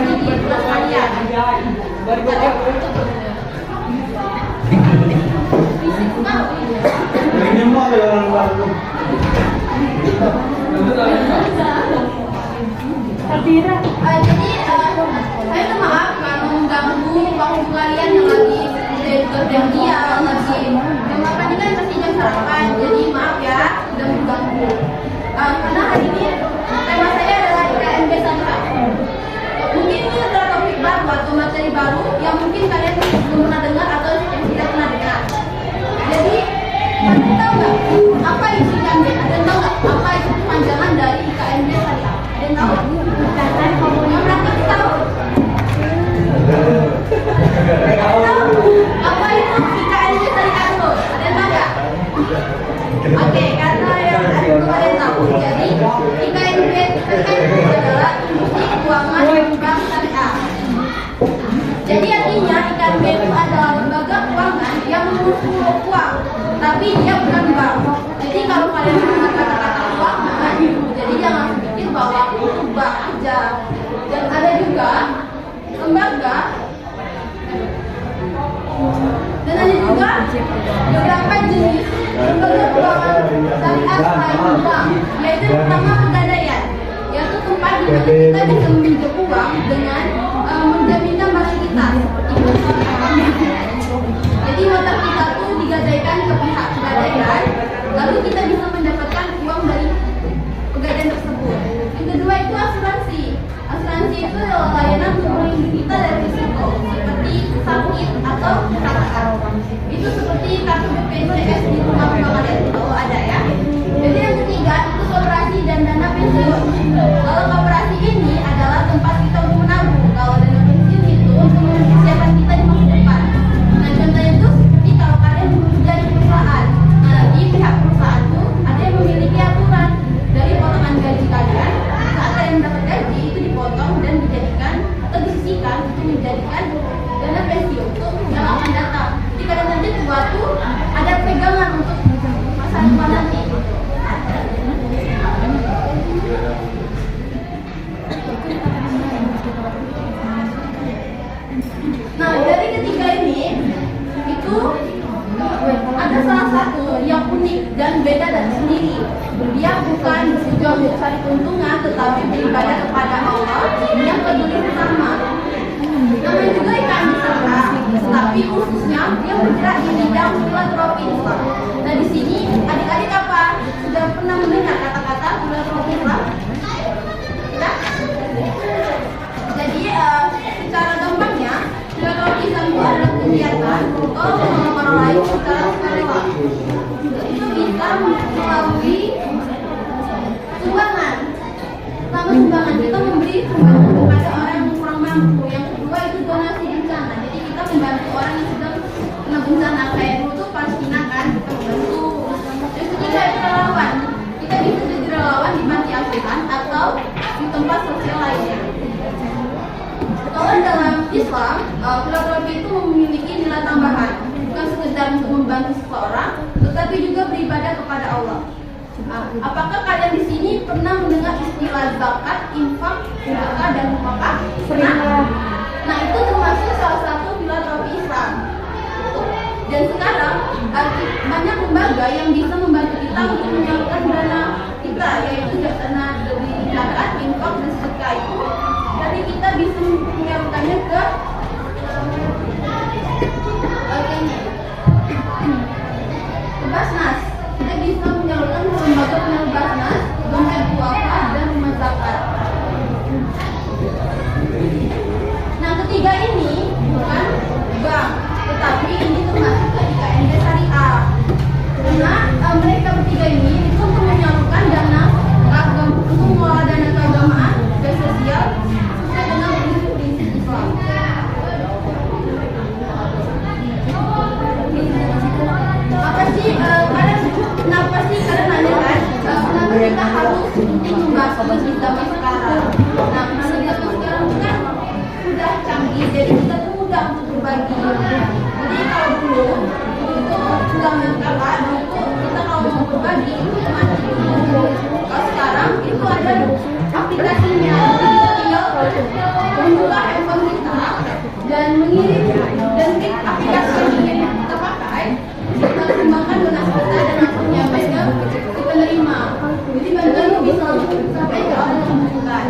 nanti di kelas kalian. Jadi saya tuh maaf kalau mengganggu waktu kalian yang lagi berpergian, lagi makan ini kan pasti jam sarapan. Jadi maaf ya sudah mengganggu. Karena hari ini tema saya adalah IKMB Syariah. Mungkin ini adalah topik baru atau materi baru yang mungkin kalian belum pernah dengar atau yang tidak pernah dengar. Jadi kalian tahu nggak apa itu IKMB? Ada yang tahu nggak apa itu kepanjangan dari IKMB Syariah? Ada yang tahu? Yang berangkat tahu? Apa itu IKMB Syariah itu? Ada yang tahu nggak? Oke, karena yang ada yang tahu, jadi IKMB itu adalah Industri Keuangan Bank Syariah. Jadi artinya IKMB itu adalah lembaga keuangan yang mengurus uang, tapi dia bukan bank. Jadi kalau kalian mendengar kata-kata keuangan, jadi jangan pikir bahwa itu bank aja. Dan ada juga lembaga dan ada juga beberapa jenis lembaga keuangan syariah selain bank, yaitu pertama pegadaian, yaitu tempat di mana kita bisa meminjam uang dengan menjaminkan barang kita seperti motor. Jadi motor kita tuh digadaikan ke pihak pegadaian, lalu kita bisa mendapatkan uang dari pegadaian tersebut. Yang kedua itu asuransi. Asuransi itu adalah layanan untuk melindungi kita dari risiko seperti sakit atau kecelakaan. Itu seperti kartu BPJS di rumah kalian kalau ada ya. Jadi yang ketiga itu koperasi dan dana pensiun. Kalau koperasi ini adalah tempat kita untuk menabung. Kalau dana pensiun itu untuk mempersiapkan kita di masa depan. Nah contohnya itu seperti kalau kalian bekerja di perusahaan. Nah di pihak perusahaan itu ada yang memiliki aturan dari potongan gaji kalian. Saat kalian mendapat gaji itu dipotong dan dijadikan atau disisihkan untuk menjadikan dana pensiun untuk yang akan datang. Jadi kalian nanti tua tuh ada pegangan untuk masa depan nanti. Nah dari ketiga ini itu ada salah satu yang unik dan beda dan sendiri. Dia bukan bertujuan untuk cari keuntungan, tetapi beribadah kepada Allah yang peduli sesama. Namanya juga IKMB Syariah, tetapi khususnya dia bergerak di bidang filantropi Islam. Nah di sini adik-adik apa sudah pernah mendengar kata-kata filantropi Islam? Tidak? Jadi secara gampangnya filantropi Islam itu adalah kegiatan atau menolong orang lain secara sukarela. Itu bisa melalui sumbangan. Pertama sumbangan, kita memberi sumbangan kepada orang yang kurang mampu. Yang kedua itu donasi bencana. Jadi kita membantu orang yang sedang kena bencana. Kayak dulu tuh Palestina kan, kita membantu. Yang ketiga itu relawan. Kita bisa jadi relawan di panti asuhan atau di tempat sosial lainnya. Kalau dalam Islam, filantropi itu memiliki nilai tambahan. Bukan sekedar untuk membantu seseorang, tetapi juga beribadah kepada Allah. Apakah kalian di sini pernah mendengar istilah zakat, infak, sedekah dan mufakah? Pernah? Nah itu termasuk salah satu filantropi Islam. Dan sekarang banyak lembaga yang bisa membantu kita untuk menyalurkan dana kita, yaitu dana dari zakat, infak dan sedekah itu. Jadi kita bisa menyalurkannya ke Basnas. Kita bisa menyalurkan ke lembaga penyalur Basnas, dompet duafa dan rumah zakat. Nah ketiga ini bukan bank, tetapi ini termasuk ke IKMB Syariah. Karena mereka bertiga ini itu untuk menyalurkan dana untuk mengelola dana keagamaan dan sosial sesuai dengan membuka handphone kita dan mengirim dan klik aplikasi yang ingin kita pakai, kita sumbangkan donasi kita dan langsung nyampe ke penerima. Jadi bantuan itu bisa sampai ke orang yang membutuhkan.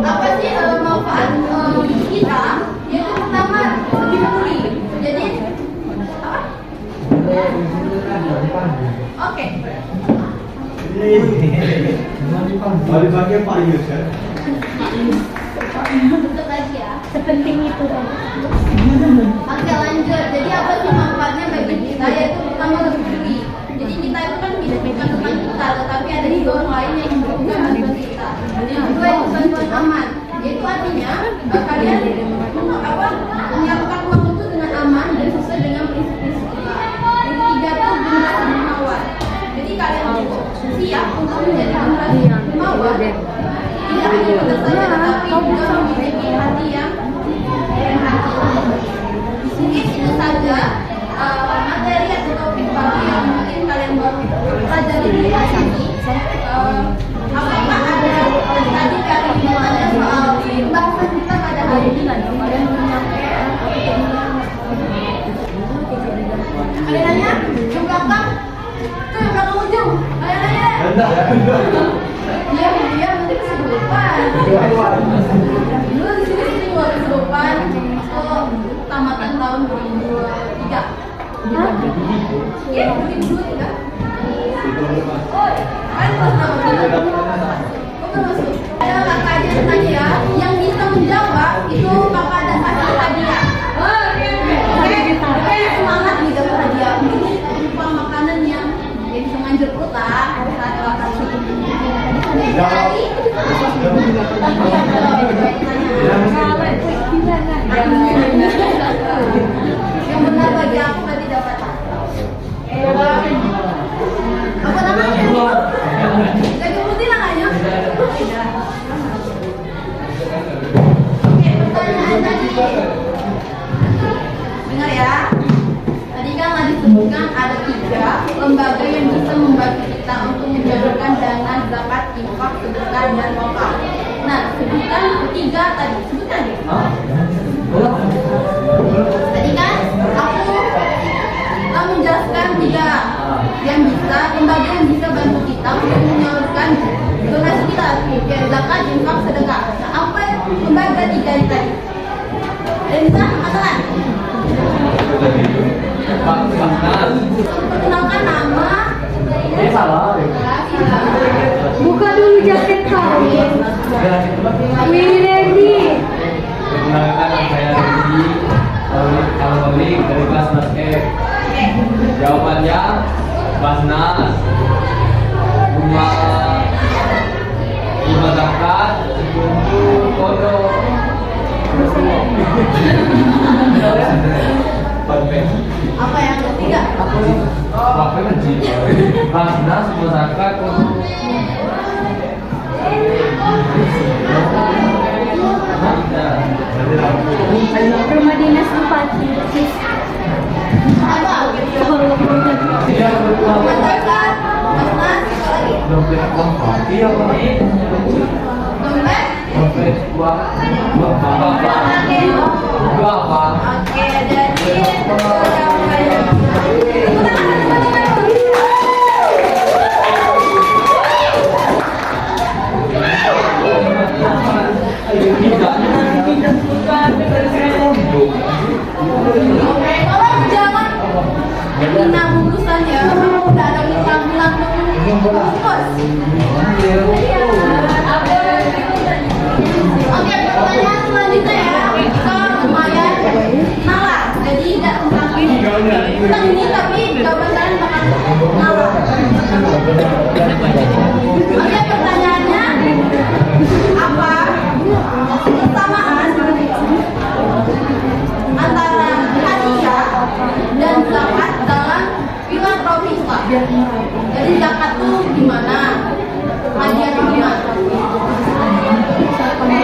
Apa sih manfaat kita? Yaitu pertama lebih pulih. Jadi apa? Oke. Balik pakai Pak Yus kan? Tutup lagi ya. Sepenting itu kan. Oke lanjut. Jadi apa sih manfaatnya bagi kita? Yaitu pertama lebih pulih. Jadi kita itu kan bukan tentang kita, tetapi ada juga orang lain yang membutuhkan bantuan kita. Yang kedua itu bantuan aman. Yaitu artinya kalian menyalurkan uang itu dengan aman dan sesuai dengan prinsip-prinsip kita. Yang ketiga itu generasi dermawan. Jadi kalian itu siap untuk menjadi generasi dermawan. Tidak hanya pada saja, tetapi juga memiliki hati yang rendah. Mungkin itu saja materi atau topik baru yang mungkin kalian baru pelajari di hari ini. Apakah ada tadi kalian ada soal pembahasan kita pada hari ini? Ada nanya? Yang belakang? Tuh yang belakang ujung. Ada nanya? Dia nanti kesurupan. Dulu di sini juga kesurupan. Tamatan tahun 2023. Iya, 2023. Oh, kan masuk. Ada kakak aja tanya ya, yang bisa menjawab itu kakak ada kasih hadiah. Oke, semangat nih dapat hadiah. Ini berupa makanan yang bisa manjur perut lah. Saat kakak suku. Yang benar bagi aku tadi dapat. Apa namanya? Lagi putih namanya? Oke, pertanyaan tadi. Dengar ya. Tadi kan tadi disebutkan ada 3 lembaga yang bisa membantu kita untuk menjalankan dana zakat, infak, sedekah dan wakaf. Nah, sebutkan 3 tadi. Sebutkan ya. Tadi kan aku menjelaskan 3 yang bisa, lembaga yang bisa bantu kita untuk menyalurkan donasi kita, ya zakat, infak, sedekah. Nah, apa lembaga 3 ini tadi? Ada yang bisa katakan? Perkenalkan nama. Salah. Buka dulu jaket kau. Ready. Perkenalkan saya Rudi, Al-Malik dari kelas 11F. Jawabannya Basnas. Rumah zakat, kodok. Apa yang ketiga? Apa lagi? Basnas, rumah zakat, kodok. Rumah dinas bupati. Apa? Masyarakat, Basnas, apa lagi? Dompet uang iya Pak. Dompet? Dompet uang apa? Oke, jadi itu jawabannya. Tolong jangan hina bungkusan ya. Udah ada bilang bungkus. Oke, pertanyaan selanjutnya ya. Kita lumayan nalar, jadi tidak tentang ini tapi jawaban kalian bakal nalar. Oke, pertanyaannya apa kesamaan antara hadiah dan zakat dalam filantropi Islam? Jadi zakat tuh gimana? Hadiah tuh gimana? Sampai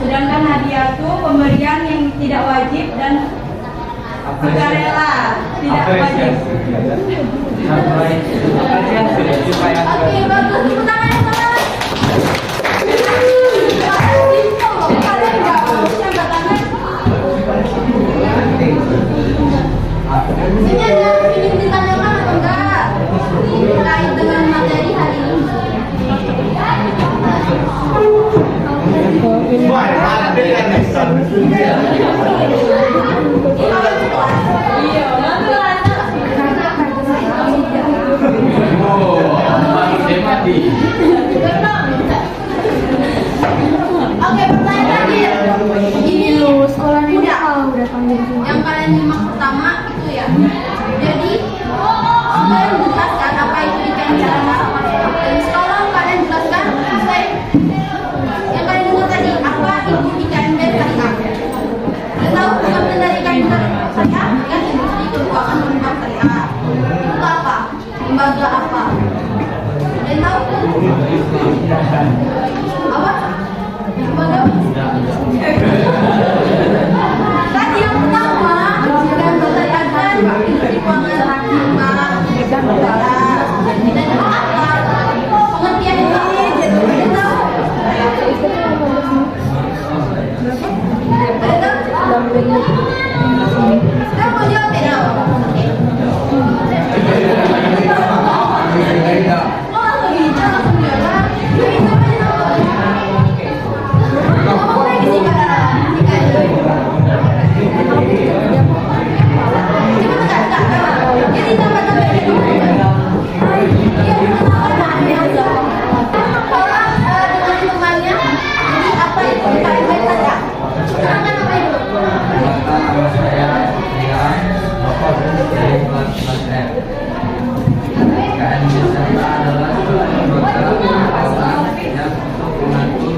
Sedangkan hadiah itu pemberian yang tidak wajib dan sukarela, tidak wajib. Sampai apresiasi supaya Oke, bagus. Tepuk tangan yang teman. Kalian nggak harus angkat tangan. Ini ada ingin ditanyakan atau enggak? Terkait dengan materi hari ini. Iya, mati. Oke, pertanyaan terakhir. Ini Lu sekolah ini udah. udah panggil sini. Yang kalian simak pertama itu ya. Jadi kalian jelaskan apa itu ikan jala. Dan sekarang kalian jelaskan saya yang kalian dengar tadi apa itu ikan dari A. Kalian tahu pengertian dari ikan dari A? Kan industri keuangan lembaga dari A. Itu apa? Lembaga apa? Kalian tahu? Apa? Lembaga apa? Tadi yang pertama dan bertanya industri keuangan bank dan negara dan apa pengertian ini jadi tahu kita mau jawab tidak? Oh langsung bisa langsung jawab ngomong lagi sih kak jadi tambah-tambah itu orang dengan temannya jadi apa itu paling baik saja silakan apa itu Nama saya Bapak dari kelas F. KN Nusantara adalah suatu lembaga orang yang untuk mengatur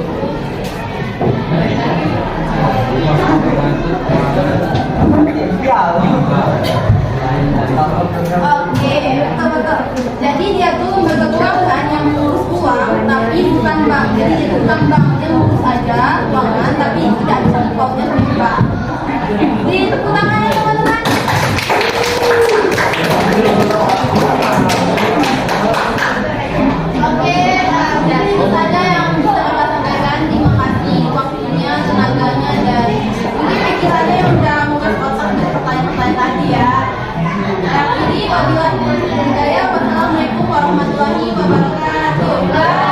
oke betul jadi dia tuh lembaga keuangan yang mengurus uang tapi bukan bank jadi dia bukan bank dia mengurus saja keuangan tapi tidak bisa pautnya sama bank di tepuk tangannya teman-teman. Oke, jadi itu saja yang bisa Bapak sampaikan. Terima kasih waktunya, tenaganya, dan mungkin pikirannya yang udah menguras otak dari pertanyaan-pertanyaan tadi ya. Akhiri, wabillahi taufiq wal hidayah. Wassalamualaikum warahmatullahi wabarakatuh.